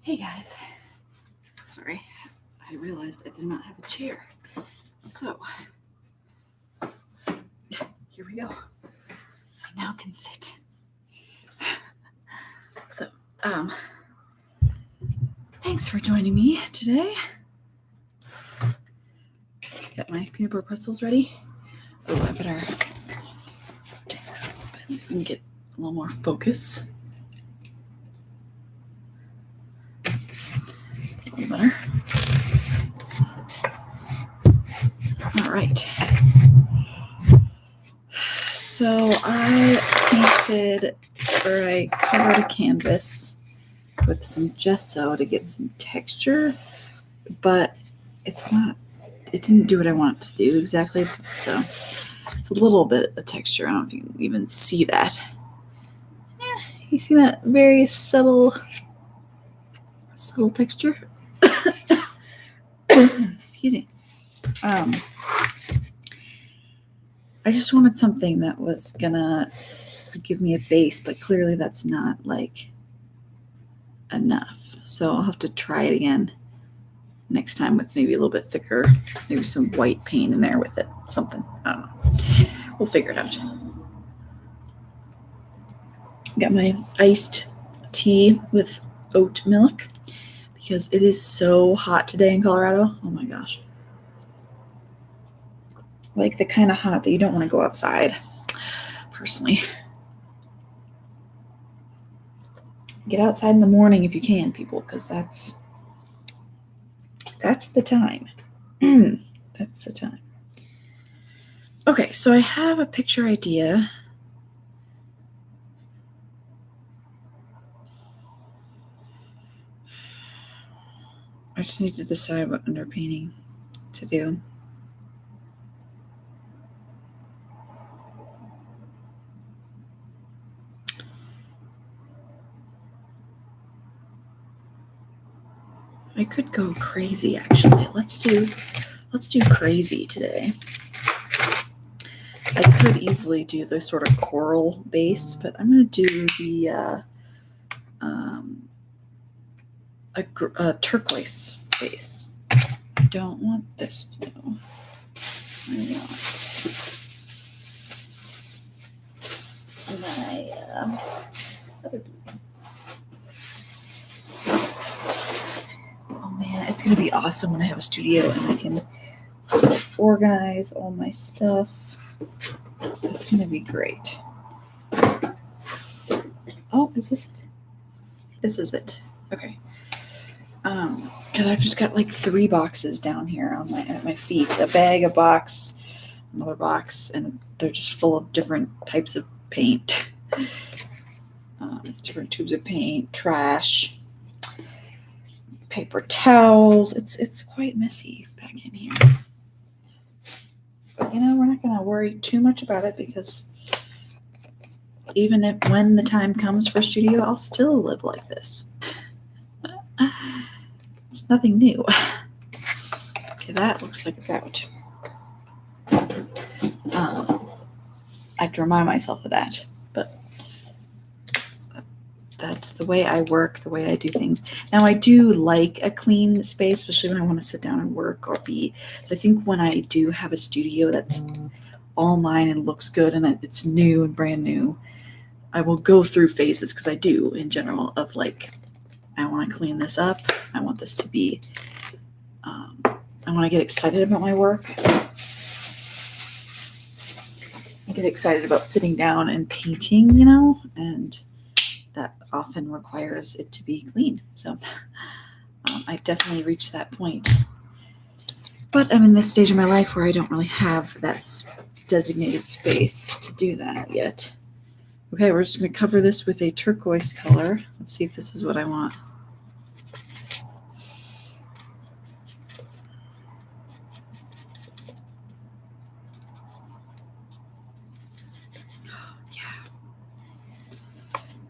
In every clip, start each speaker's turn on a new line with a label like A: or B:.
A: Hey guys, sorry, I realized I did not have a chair. So, here we go. I now can sit. So, thanks for joining me today. Got my peanut butter pretzels ready. Oh, I better take that a little bit so we can get a little more focus. A little better. All right. So I covered a canvas with some gesso to get some texture, but it didn't do what I want it to do exactly. So it's a little bit of texture. I don't know if you can even see that. You see that very subtle texture? Excuse me. I just wanted something that was gonna give me a base, but clearly that's not like enough. So I'll have to try it again next time with maybe a little bit thicker, maybe some white paint in there with it, something. I don't know. We'll figure it out. Got my iced tea with oat milk because it is so hot today in Colorado. Oh my gosh. Like the kind of hot that you don't want to go outside, personally. Get outside in the morning if you can, people, because that's the time. That's the time. Okay, so I have a picture idea. I just need to decide what underpainting to do. I could go crazy, actually. Let's do crazy today. I could easily do the sort of coral base, but I'm going to do the a turquoise base. I don't want this blue. I want my other blue. Oh man, it's going to be awesome when I have a studio and I can organize all my stuff. It's going to be great. Oh, is this it? This is it. Okay. Because I've just got like 3 boxes down here at my feet. A bag, a box, another box, and they're just full of different types of paint. Different tubes of paint, trash, paper towels. It's quite messy back in here. But we're not going to worry too much about it because even when the time comes for a studio, I'll still live like this. It's nothing new. Okay, that looks like it's out. I have to remind myself of that, but that's the way I work, the way I do things. Now, I do like a clean space, especially when I want to sit down and work or be. So I think when I do have a studio that's all mine and looks good and it's new and brand new, I will go through phases, because I do in general, of like, I want to clean this up. I want this to be, I want to get excited about my work. I get excited about sitting down and painting, and that often requires it to be clean. So I definitely reached that point. But I'm in this stage of my life where I don't really have that designated space to do that yet. Okay, we're just going to cover this with a turquoise color. Let's see if this is what I want.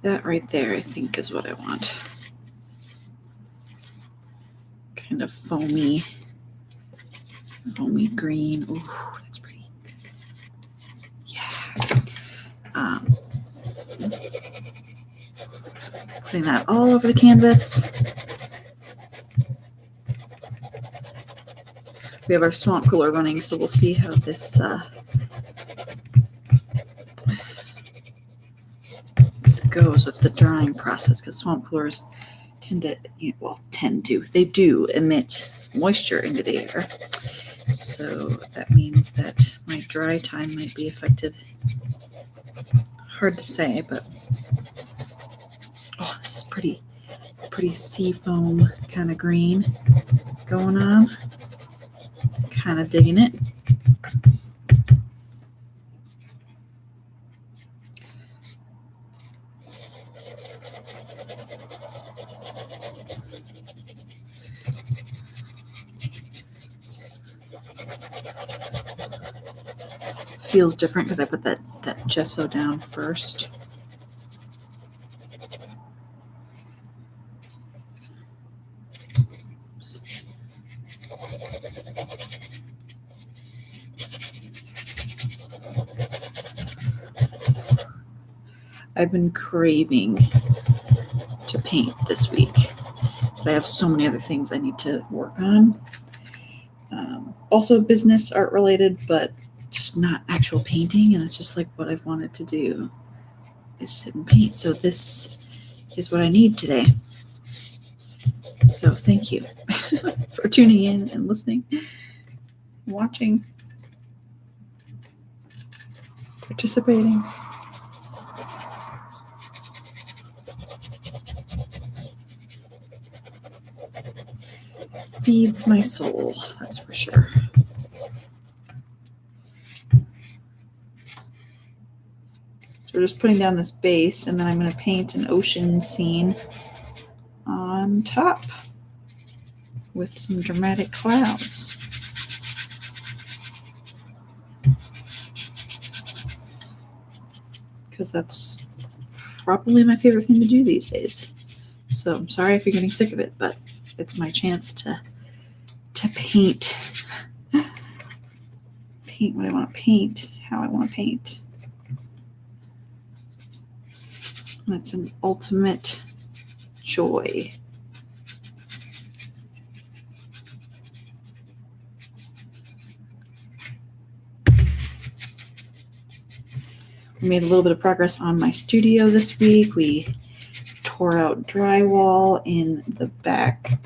A: That right there, I think, is what I want. Kind of foamy green. Ooh, that's pretty. Yeah. Putting that all over the canvas. We have our swamp cooler running, so we'll see how this goes with the drying process, because swamp coolers they do emit moisture into the air. So that means that my dry time might be affected. Hard to say, but this is pretty sea foam kind of green going on. Kind of digging it. Feels different because I put that gesso down first. Oops. I've been craving to paint this week, but I have so many other things I need to work on. Also business art related, but just not actual painting, and it's just like what I've wanted to do is sit and paint. So this is what I need today. So thank you for tuning in and listening, watching, participating. Feeds my soul, that's for sure. So we're just putting down this base, and then I'm going to paint an ocean scene on top with some dramatic clouds. Because that's probably my favorite thing to do these days. So I'm sorry if you're getting sick of it, but it's my chance to paint what I want to paint, how I want to paint. And it's an ultimate joy. We made a little bit of progress on my studio this week. We tore out drywall in the back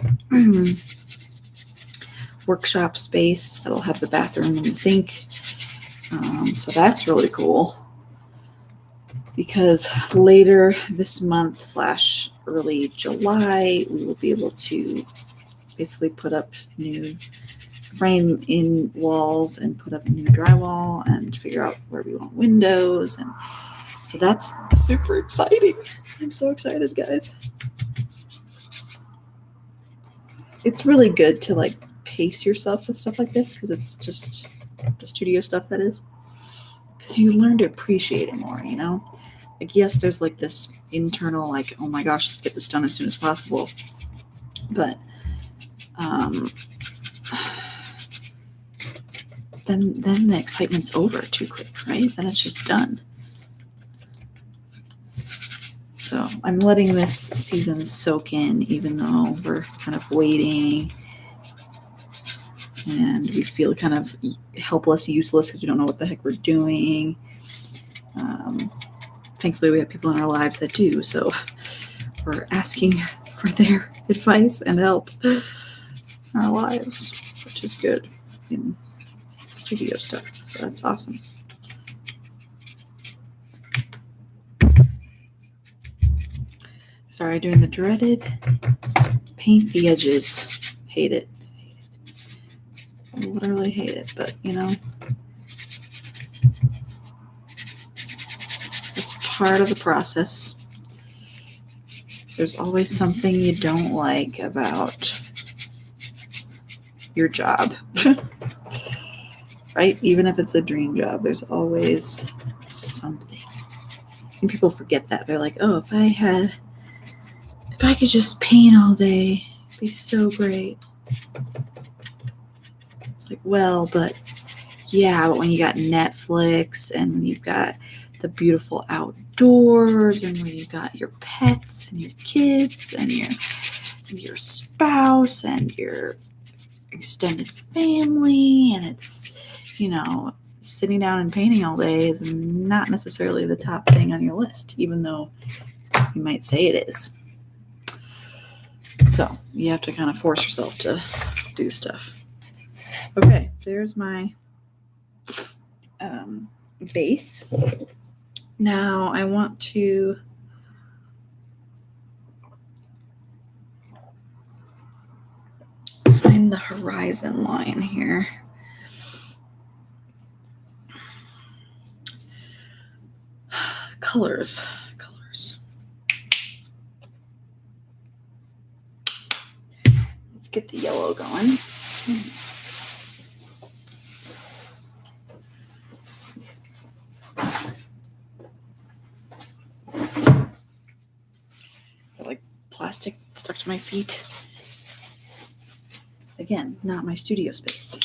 A: workshop space that'll have the bathroom and the sink. So that's really cool, because later this month / early July, we will be able to basically put up new frame in walls and put up new drywall and figure out where we want windows. And so that's super exciting. I'm so excited, guys. It's really good to like pace yourself with stuff like this, because it's just the studio stuff, that is, because you learn to appreciate it more, you know? Like, yes, there's like this internal, like, oh my gosh, let's get this done as soon as possible. But then the excitement's over too quick, right? Then it's just done. So I'm letting this season soak in, even though we're kind of waiting and we feel kind of helpless, useless, because we don't know what the heck we're doing. Thankfully, we have people in our lives that do, so we're asking for their advice and help in our lives, which is good in studio stuff. So that's awesome. Sorry, doing the dreaded paint the edges. Hate it. I literally hate it, but you know, it's part of the process. There's always something you don't like about your job, right? Even if it's a dream job, there's always something. And people forget that. They're like, oh, if I could just paint all day, it'd be so great. It's like, well, but when you got Netflix and when you've got the beautiful outdoors and when you got your pets and your kids and your spouse and your extended family and it's, sitting down and painting all day is not necessarily the top thing on your list, even though you might say it is. So you have to kind of force yourself to do stuff. Okay, there's my base. Now I want to find the horizon line here. Colors. Let's get the yellow going. Like plastic stuck to my feet. Again, not my studio space.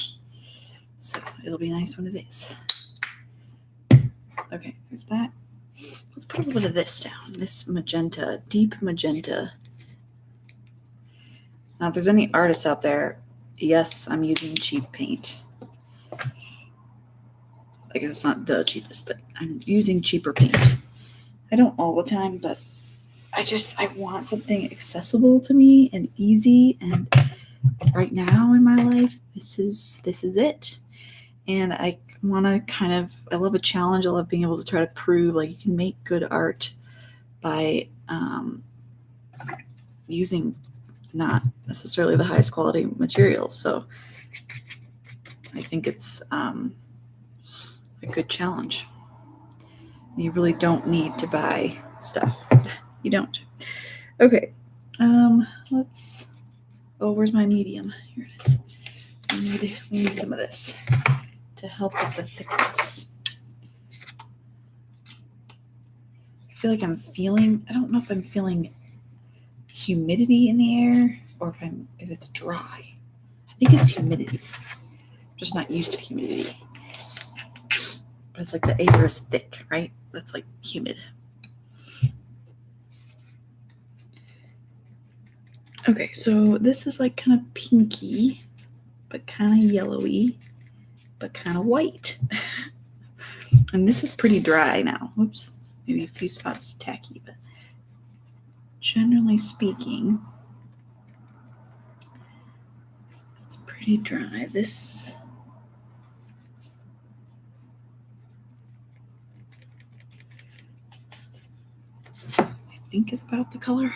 A: So it'll be nice when it is. Okay, there's that. Let's put a little bit of this down. This magenta, deep magenta. Now, if there's any artists out there, yes, I'm using cheap paint. I guess it's not the cheapest, but I'm using cheaper paint. I don't all the time, but I want something accessible to me and easy. And right now in my life, this is it. And I want to I love a challenge. I love being able to try to prove like you can make good art by using not necessarily the highest quality materials. So I think it's a good challenge. You really don't need to buy stuff. You don't. Okay. Where's my medium? Here it is. We need some of this to help with the thickness. I feel like I don't know if I'm feeling humidity in the air or if it's dry. I think it's humidity. I'm just not used to humidity. But it's like the air is thick, right? That's like humid. Okay, so this is like kind of pinky, but kind of yellowy, but kind of white. And this is pretty dry now. Whoops, maybe a few spots tacky, but generally speaking, it's pretty dry. This I think is about the color.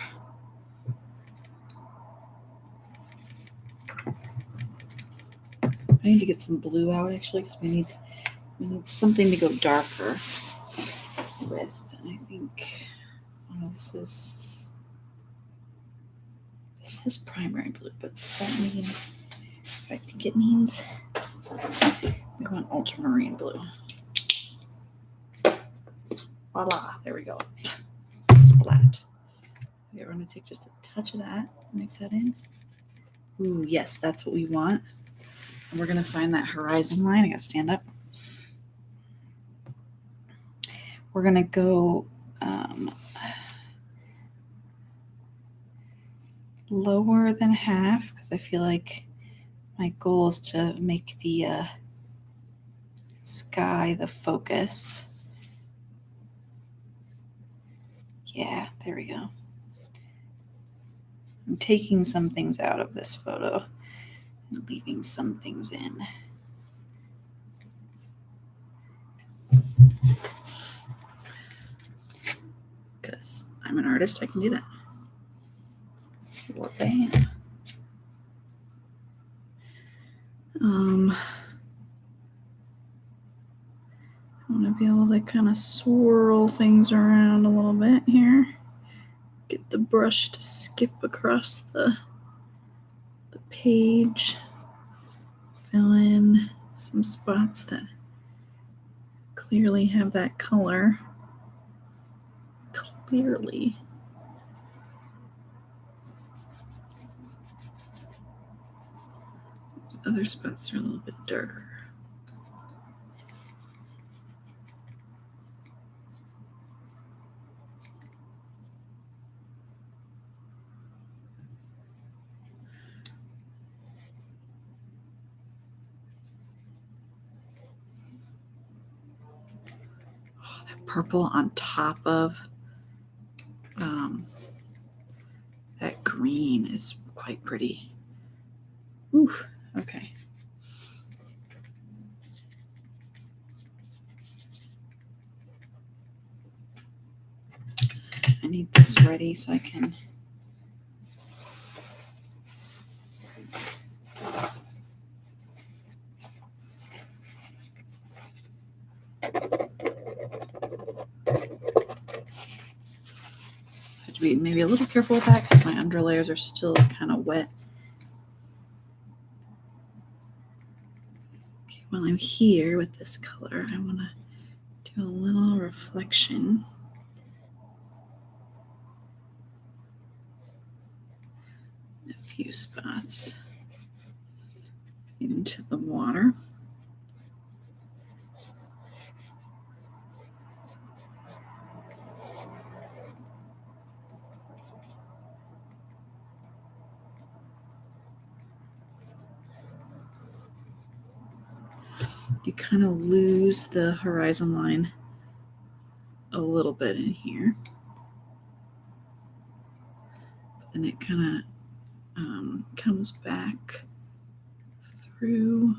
A: I need to get some blue out actually because we need something to go darker with. And I think this is primary blue, but does that mean I think it means we want ultramarine blue. Voila, there we go. Splat. Okay, we're going to take just a touch of that, mix that in. Ooh, yes, that's what we want. And we're going to find that horizon line. I got to stand up. We're going to go lower than half because I feel like my goal is to make the sky the focus. Yeah, there we go. I'm taking some things out of this photo and leaving some things in. Because I'm an artist, I can do that. Or bam. I want to be able to kind of swirl things around a little bit here. Get the brush to skip across the page. Fill in some spots that clearly have that color. Clearly. Other spots are a little bit darker. purple on top of that green is quite pretty. Ooh, okay. I need this ready so I can have to be maybe a little careful with that because my underlayers are still kind of wet. Okay, while I'm here with this color, I want to do a little reflection. A few spots into the water. You kind of lose the horizon line a little bit in here, but then it kind of comes back through.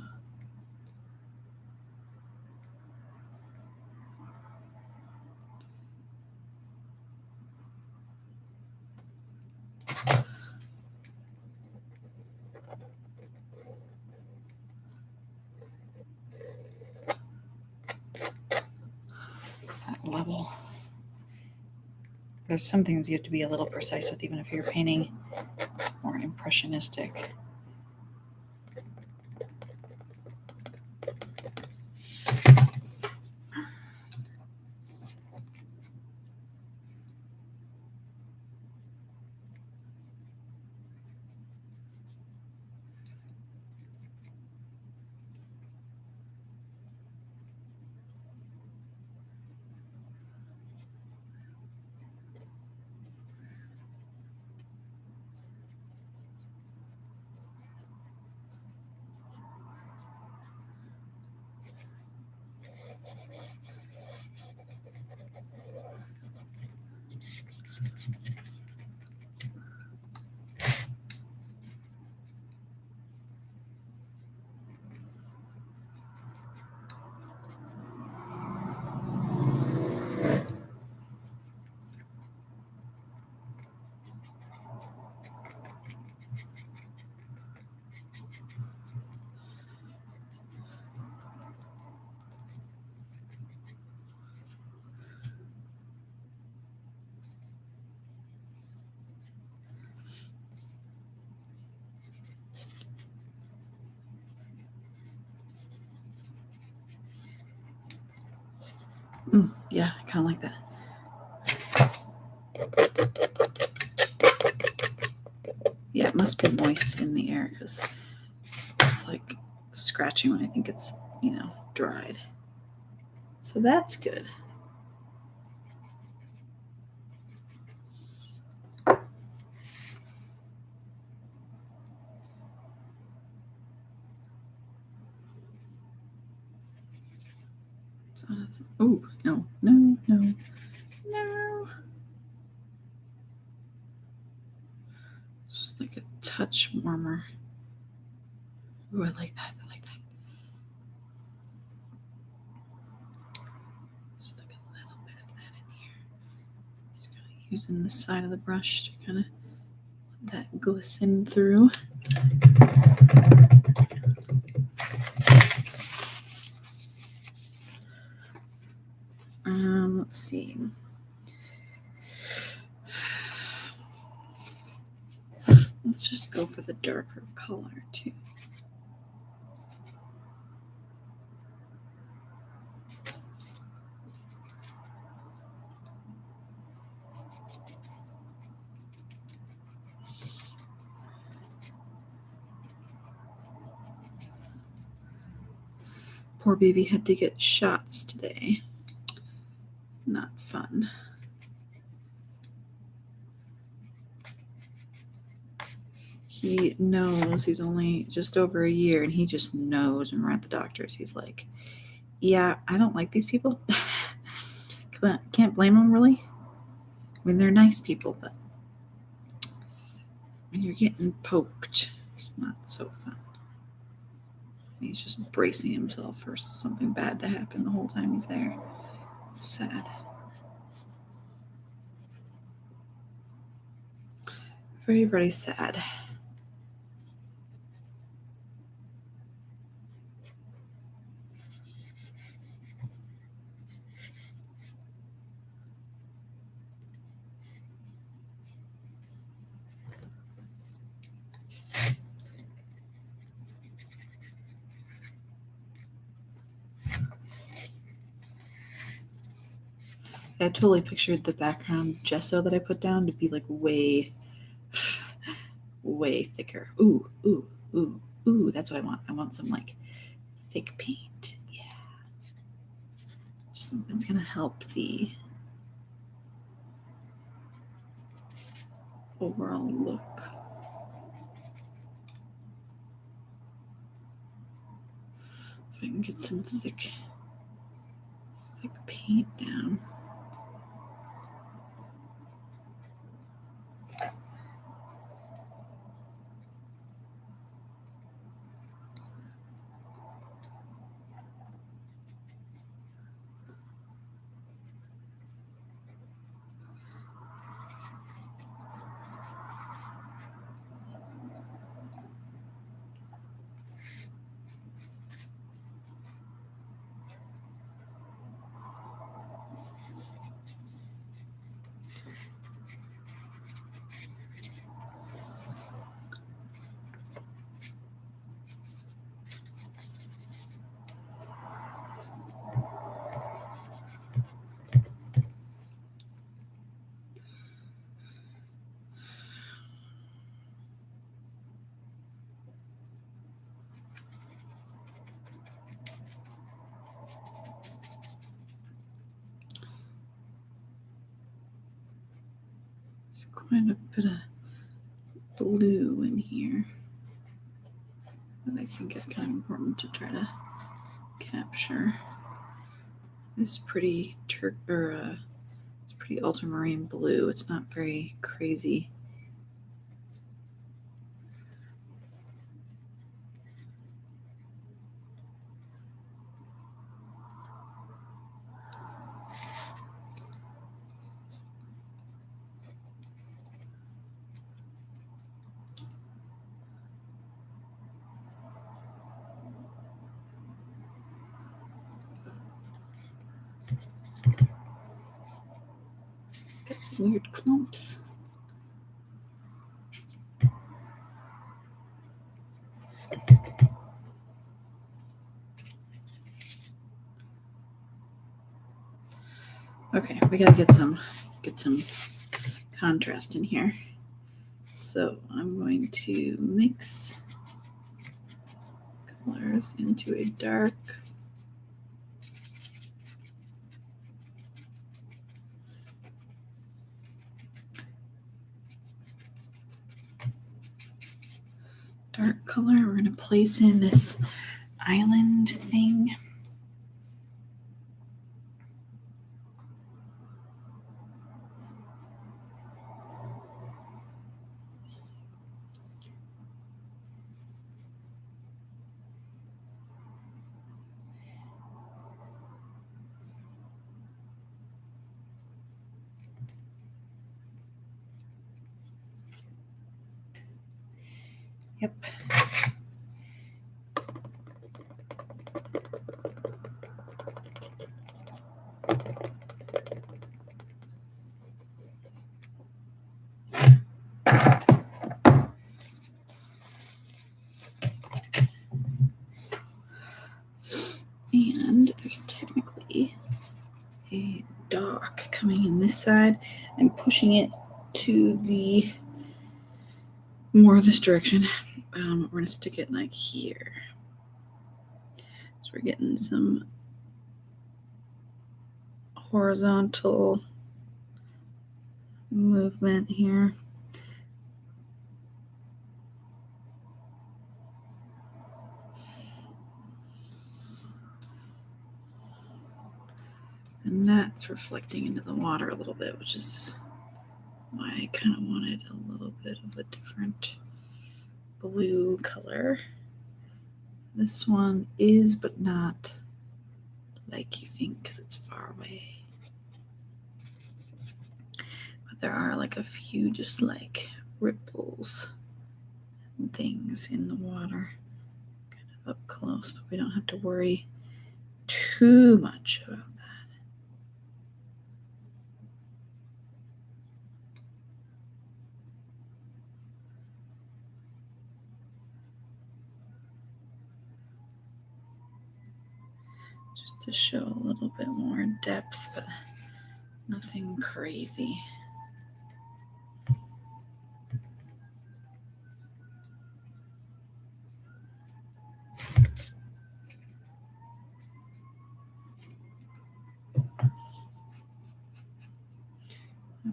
A: Is that level? There's some things you have to be a little precise with, even if you're painting more impressionistic. Yeah, I kind of like that. Yeah, it must be moist in the air because it's like scratching when I think it's, dried. So that's good. Oh, no. Just like a touch warmer. Oh, I like that. Just like a little bit of that in here. Just kind of using the side of the brush to kind of let that glisten through. Let's see. Let's just go for the darker color too. Poor baby had to get shots today. Not fun. He knows he's only just over a year, and he just knows when we're at the doctor's. He's like, yeah, I don't like these people can't blame them, really. I mean, they're nice people, but when you're getting poked, it's not so fun. He's just bracing himself for something bad to happen the whole time he's there. It's sad. Very, very sad. I totally pictured the background gesso that I put down to be like way, way thicker. Ooh, ooh, ooh, ooh. That's what I want. I want some like thick paint. Yeah. Just, it's gonna help the overall look. If I can get some thick paint down. There's quite a bit of blue in here that I think is kind of important to try to capture. This pretty it's pretty ultramarine blue. It's not very crazy. Got some weird clumps. Okay, we gotta get some contrast in here. So I'm going to mix colors into a dark color. We're going to place in this island thing. Yep. And there's technically a dock coming in this side. I'm pushing it to the more this direction. We're going to stick it like here. So we're getting some horizontal movement here. And that's reflecting into the water a little bit, which is why I kind of wanted a little bit of a different blue color. This one is, but not like you think because it's far away. But there are like a few just like ripples and things in the water kind of up close, but we don't have to worry too much about that. Just to show a little bit more depth, but nothing crazy.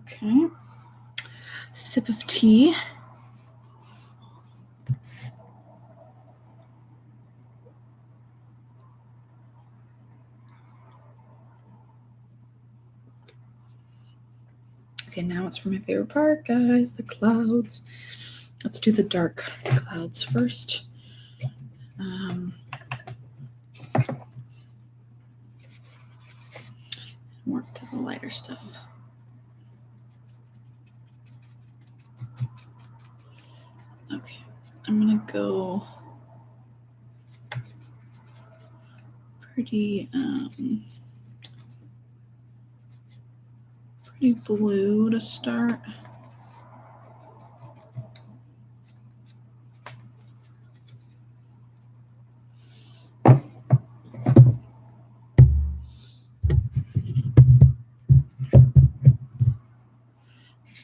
A: Okay. Sip of tea. Okay, now it's for my favorite part, guys, the clouds. Let's do the dark clouds first. Work to the lighter stuff. Okay, I'm gonna go pretty blue to start.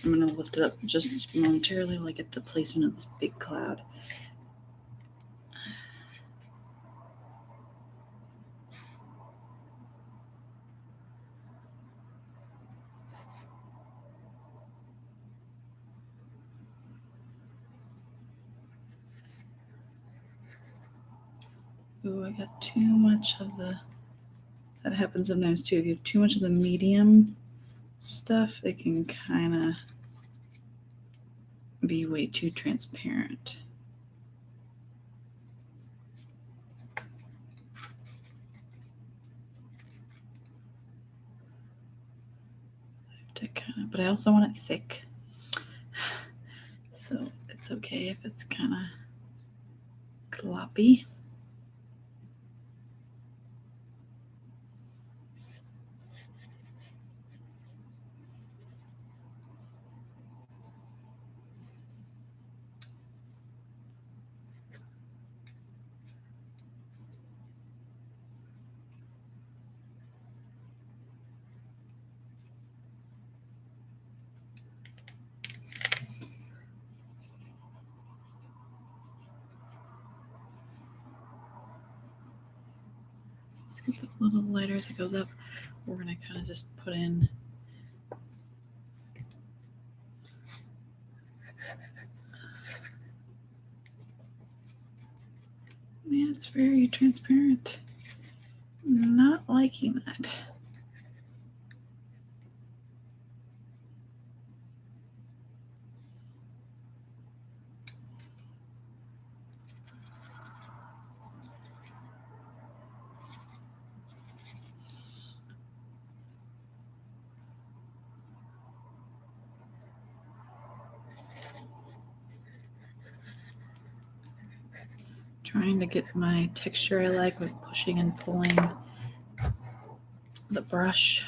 A: I'm going to lift it up just momentarily, like at the placement of this big cloud. Ooh, I got too much of the... That happens sometimes too. If you have too much of the medium stuff, it can kind of be way too transparent. But I also want it thick. So it's okay if it's kind of gloppy. Let's get the little lighter as it goes up. We're going to kind of just put in man, it's very transparent. Not liking that. Trying to get my texture I like with pushing and pulling the brush.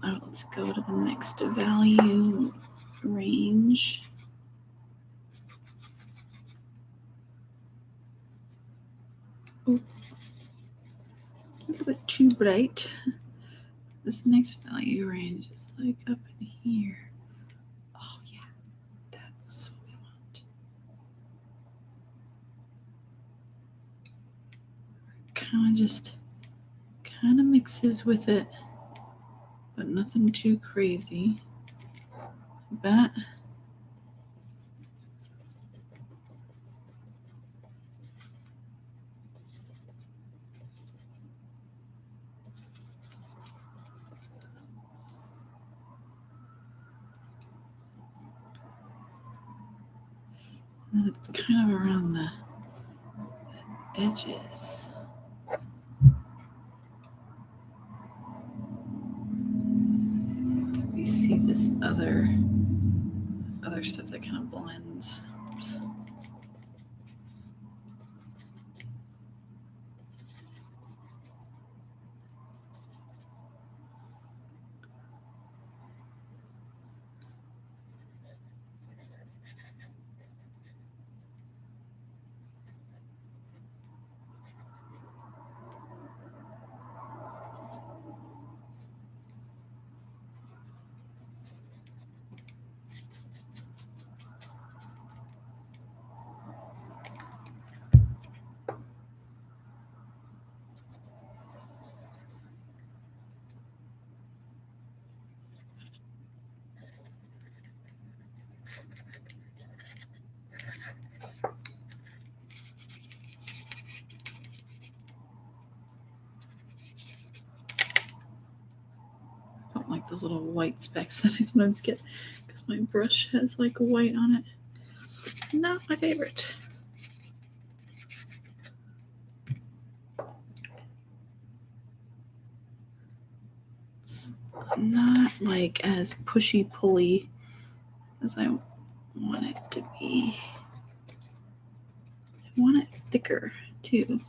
A: Let's go to the next value range. Oh, a little bit too bright. This next value range is like up in here. Oh yeah, that's what we want. Kind of mixes with it, but nothing too crazy. That. And then it's kind of around the edges. We see this other stuff that kind of blends. Oops. Like those little white specks that I sometimes get because my brush has like white on it. Not my favorite. It's not like as pushy-pulley as I want it to be. I want it thicker too.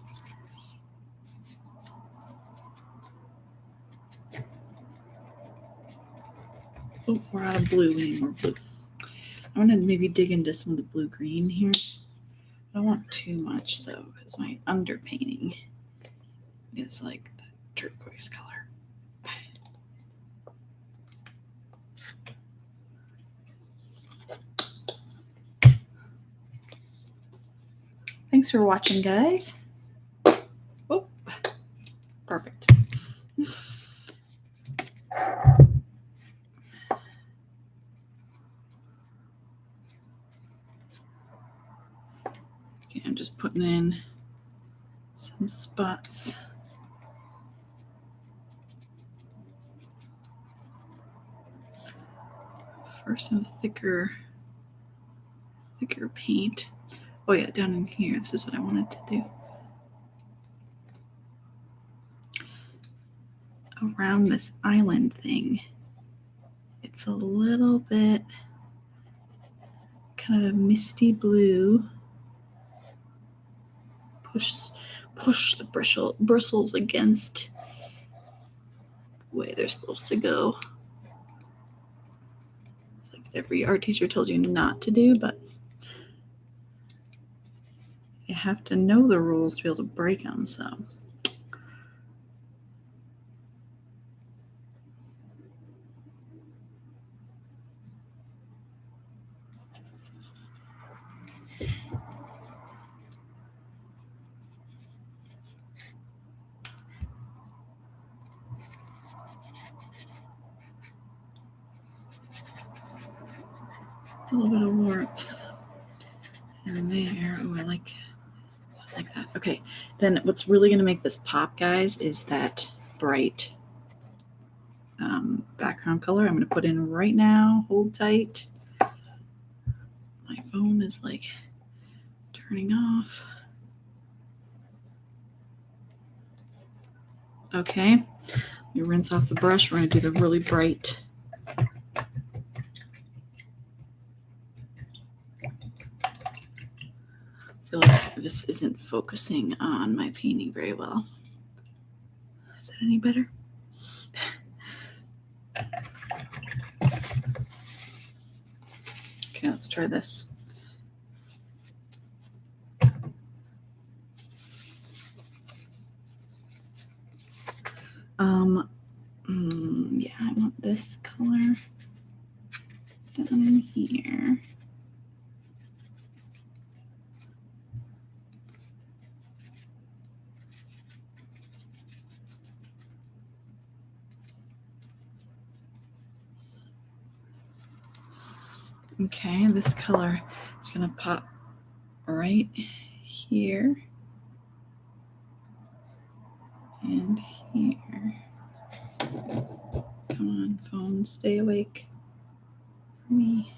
A: Oh, we're out of blue. We need more blue. I want to maybe dig into some of the blue-green here. I don't want too much though, because my underpainting is like the turquoise color. Thanks for watching, guys. Oh, perfect. Okay, I'm just putting in some spots. For some thicker paint. Oh yeah, down in here. This is what I wanted to do. Around this island thing, it's a little bit kind of a misty blue. Push the bristles against the way they're supposed to go. It's like every art teacher tells you not to do, but you have to know the rules to be able to break them, so. A little bit of warmth in there. Oh, I like that. Okay, then what's really going to make this pop, guys, is that bright background color. I'm going to put in right now. Hold tight. My phone is like turning off. Okay, you rinse off the brush. We're going to do the really bright. I feel like this isn't focusing on my painting very well. Is that any better? Okay, let's try this. Yeah, I want this color down in here. Okay, this color is going to pop right here and here. Come on, phone, stay awake for me.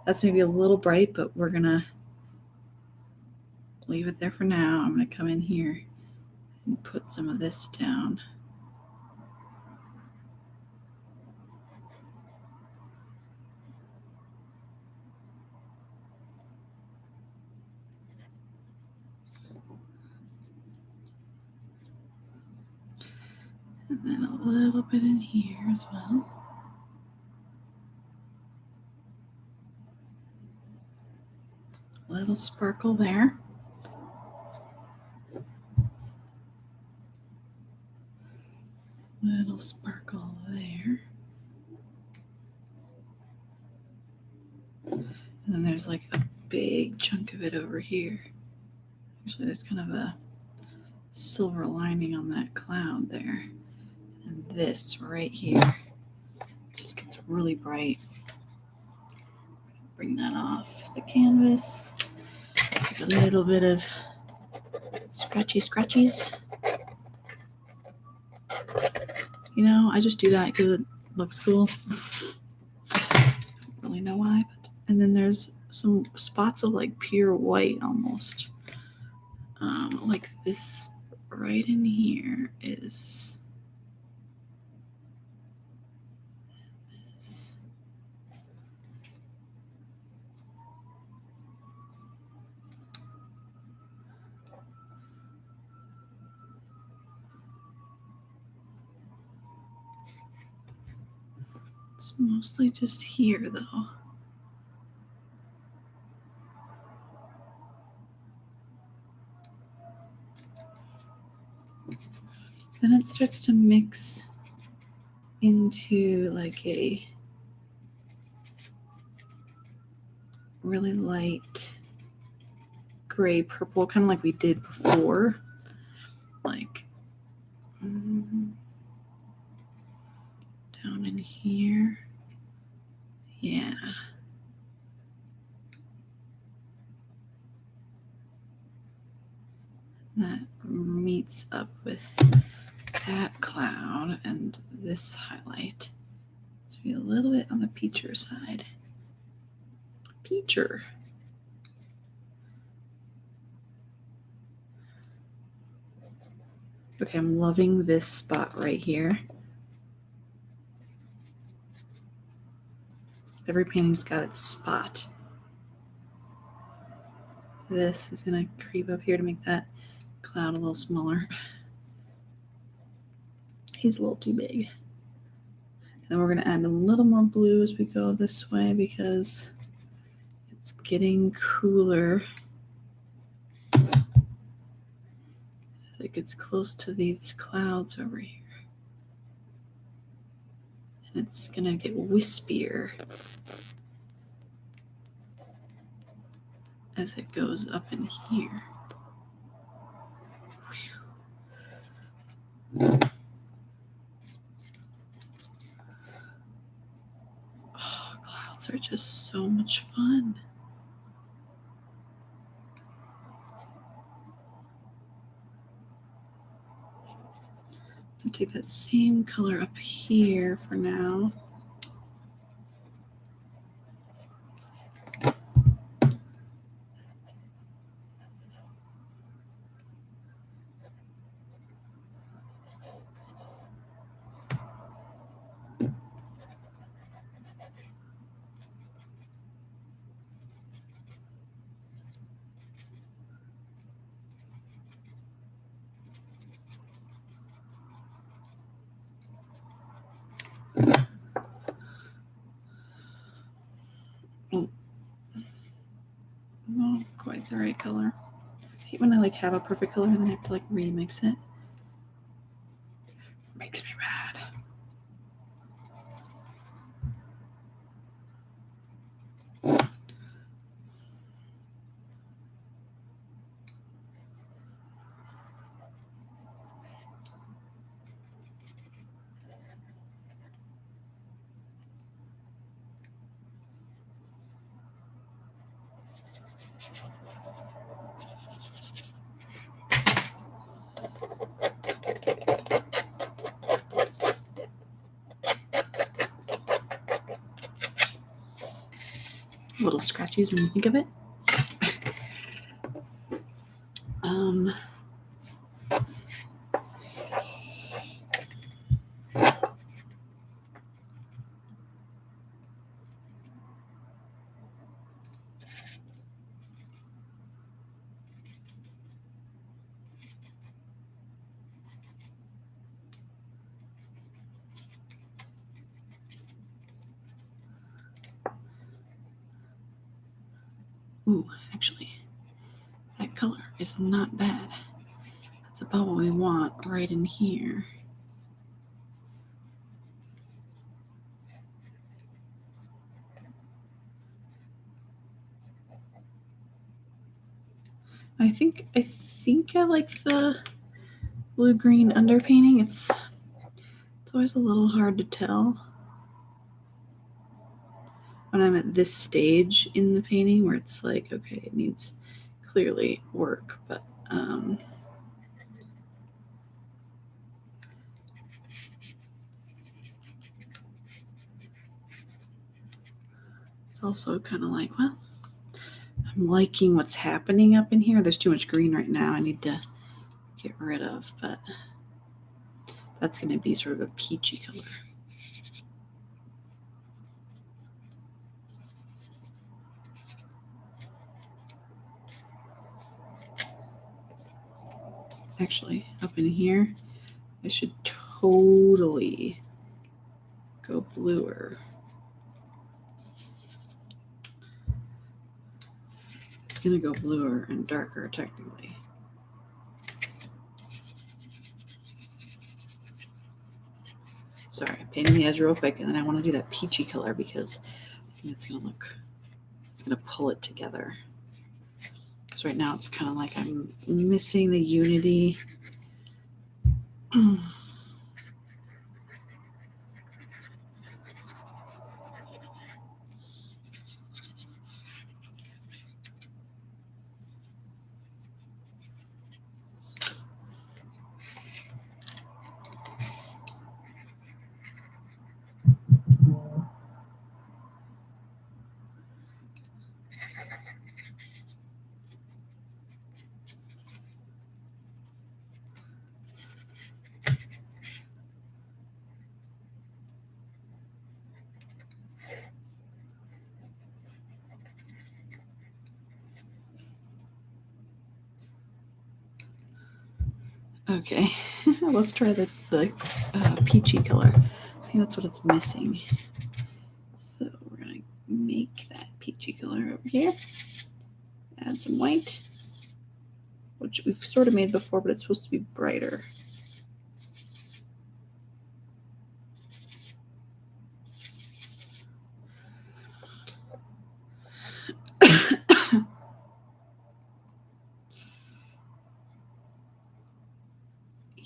A: That's maybe a little bright, but we're going to leave it there for now. I'm going to come in here and put some of this down. And then a little bit in here as well. A little sparkle there. Little sparkle there. And then there's like a big chunk of it over here. Actually, there's kind of a silver lining on that cloud there. And this right here just gets really bright. Bring that off the canvas. Take a little bit of scratchies. You know, I just do that because it looks cool. I don't really know why, but and then there's some spots of like pure white almost. Like this right in here is this. It's mostly just here though. Then it starts to mix into like a really light gray purple, kind of like we did before. Like down in here. Yeah. That meets up with that cloud and this highlight. It's be a little bit on the peacher side. Peacher. Okay, I'm loving this spot right here. Every painting's got its spot. This is going to creep up here to make that cloud a little smaller. He's a little too big. And then we're going to add a little more blue as we go this way because it's getting cooler as it gets close to these clouds over here. And it's going to get wispier as it goes up in here. Oh, clouds are just so much fun. I'll take that same color up here for now. like the right color. I hate when I like have a perfect color and then I have to like remix it. Makes me mad. Little scratchies when you think of it. Ooh, actually, that color is not bad. That's about what we want right in here. I think I like the blue-green underpainting. It's always a little hard to tell when I'm at this stage in the painting where it's like, okay, it needs clearly work, but it's also kind of like, well, I'm liking what's happening up in here. There's too much green right now. I need to get rid of, but that's going to be sort of a peachy color. Actually, up in here, I should totally go bluer. It's going to go bluer and darker, technically. Sorry, I'm painting the edge real quick, and then I want to do that peachy color because I think it's going to pull it together. Because right now it's kind of like I'm missing the unity. Okay, let's try the peachy color. I think that's what it's missing. So we're going to make that peachy color over here. Add some white, which we've sort of made before, but it's supposed to be brighter.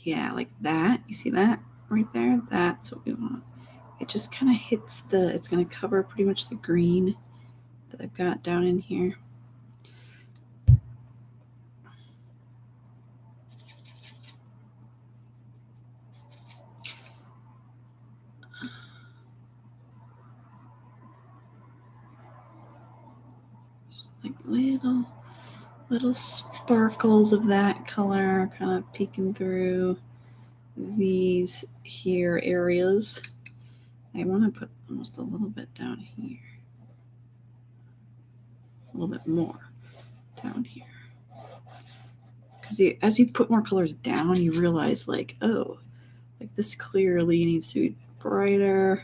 A: Yeah, like that. You see that right there? That's what we want. It just kind of hits it's going to cover pretty much the green that I've got down in here. Just like little sparkles of that color kind of peeking through these here areas. I want to put almost a little bit down here. A little bit more down here. Because as you put more colors down, you realize like, oh, like this clearly needs to be brighter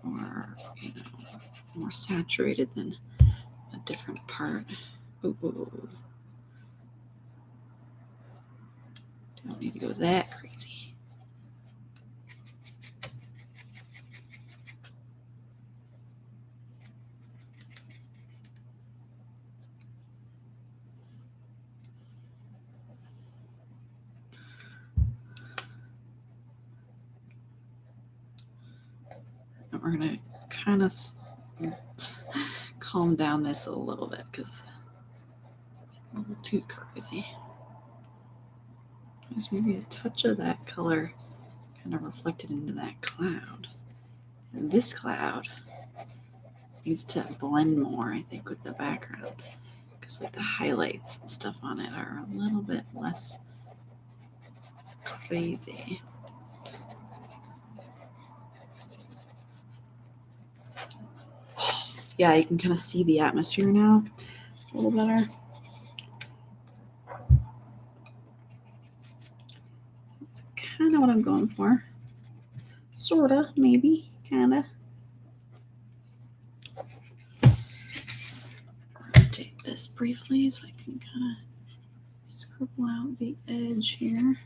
A: or, more saturated than a different part. Ooh, ooh, ooh. Don't need to go that crazy. And we're going to kind of calm down this a little bit because it's a little too crazy. There's maybe a touch of that color kind of reflected into that cloud. And this cloud needs to blend more, I think, with the background. Because like the highlights and stuff on it are a little bit less crazy. Yeah, you can kind of see the atmosphere now a little better. That's kind of what I'm going for. Sorta, maybe, kind of. Let's rotate this briefly so I can kind of scribble out the edge here.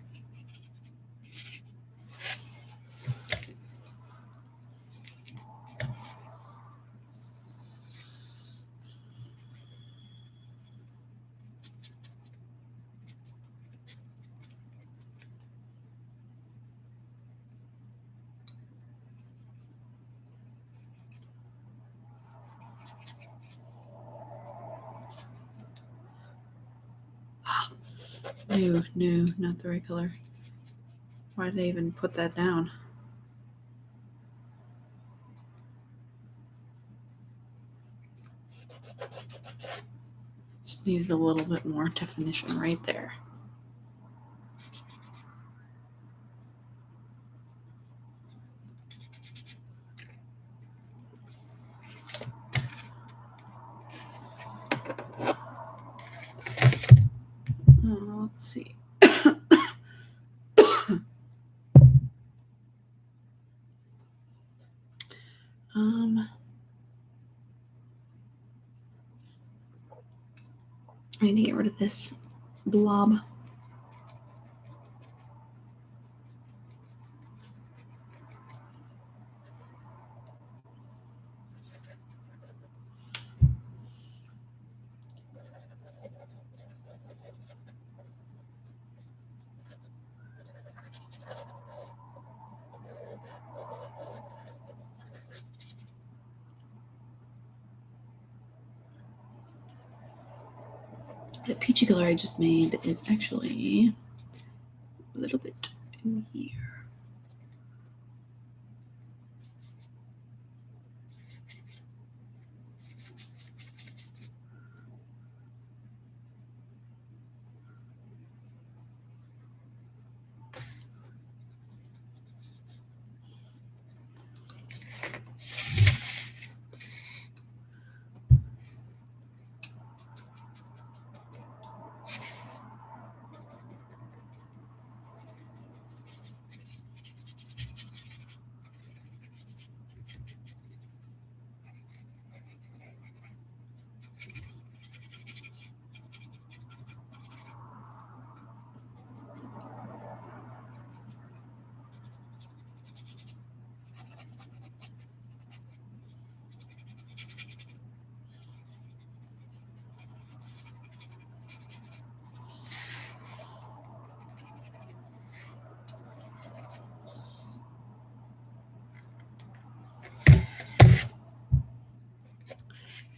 A: No, not the right color. Why did I even put that down? Just needed a little bit more definition right there. Let's see. I need to get rid of this blob. The peachy color I just made is actually a little bit in here.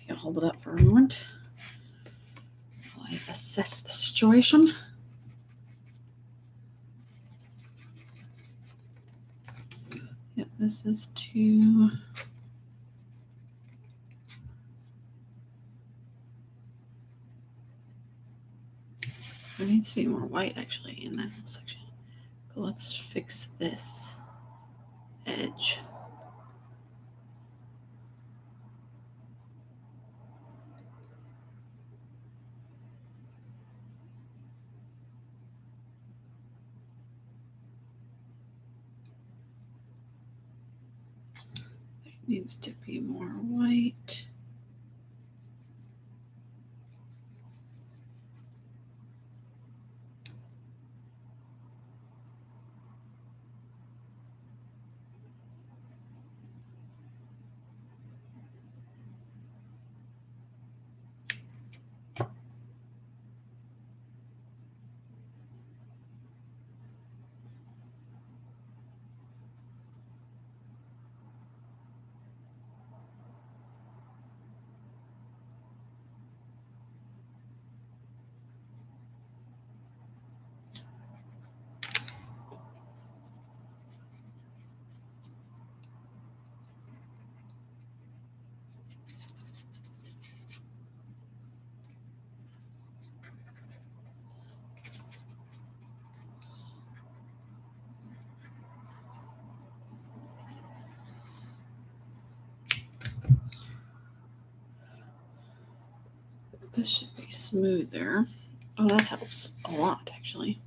A: I'll hold it up for a moment while I assess the situation. Yeah, this is too... There needs to be more white actually in that section. But let's fix this edge. There needs to be more white. This should be smoother. Oh, that helps a lot, actually.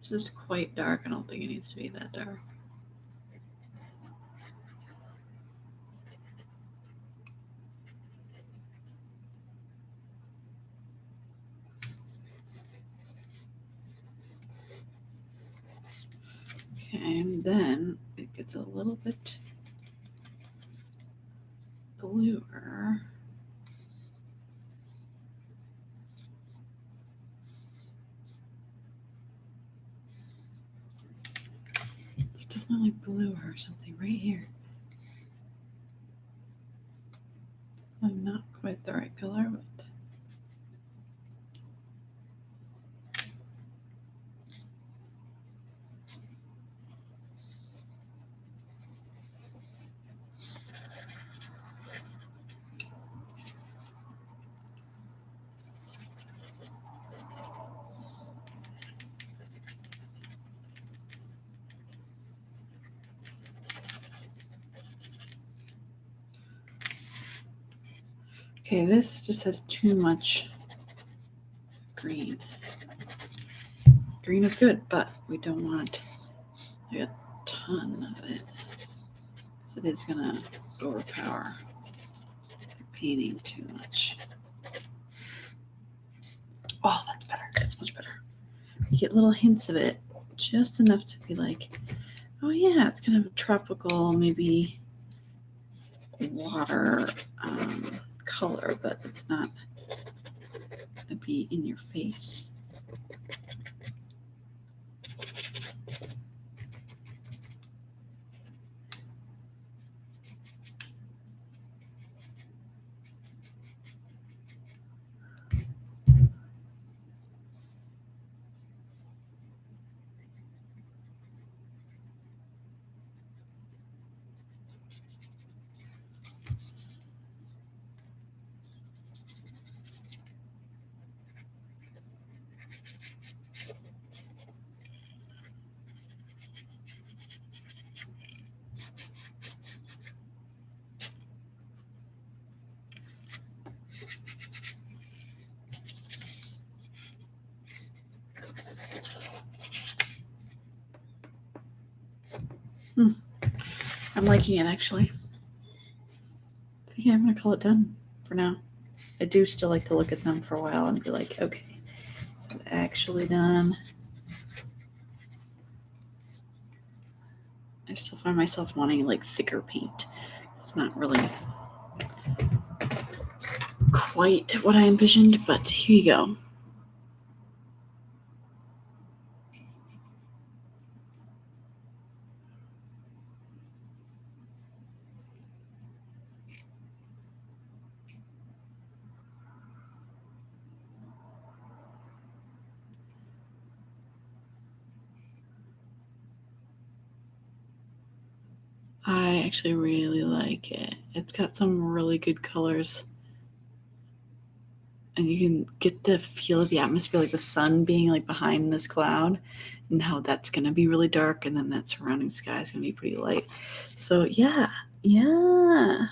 A: This is quite dark. I don't think it needs to be that dark. Okay, and then it gets a little bit bluer. It's definitely bluer or something right here. I'm not quite the right color, but okay, this just has too much green. Green is good, but we don't want like a ton of it, because it is gonna overpower the painting too much. Oh, that's better. That's much better. You get little hints of it, just enough to be like, oh yeah, it's kind of a tropical, maybe water color, but it's not gonna be in your face. I'm liking it, actually. I think I'm gonna call it done for now. I do still like to look at them for a while and be like, okay, is that actually done? I still find myself wanting like thicker paint. It's not really quite what I envisioned, but here you go. I actually really like it. It's got some really good colors. And you can get the feel of the atmosphere, like the sun being like behind this cloud, and how that's going to be really dark, and then that surrounding sky is going to be pretty light. So yeah. I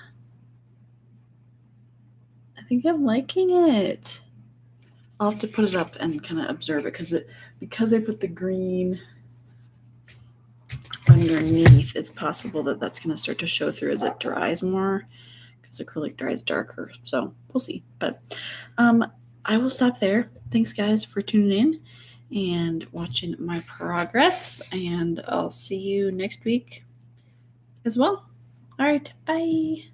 A: think I'm liking it. I'll have to put it up and kind of observe it, because I put the green underneath. It's possible that that's going to start to show through as it dries more, because acrylic dries darker. So we'll see. But I will stop there. Thanks, guys, for tuning in and watching my progress. And I'll see you next week as well. All right. Bye.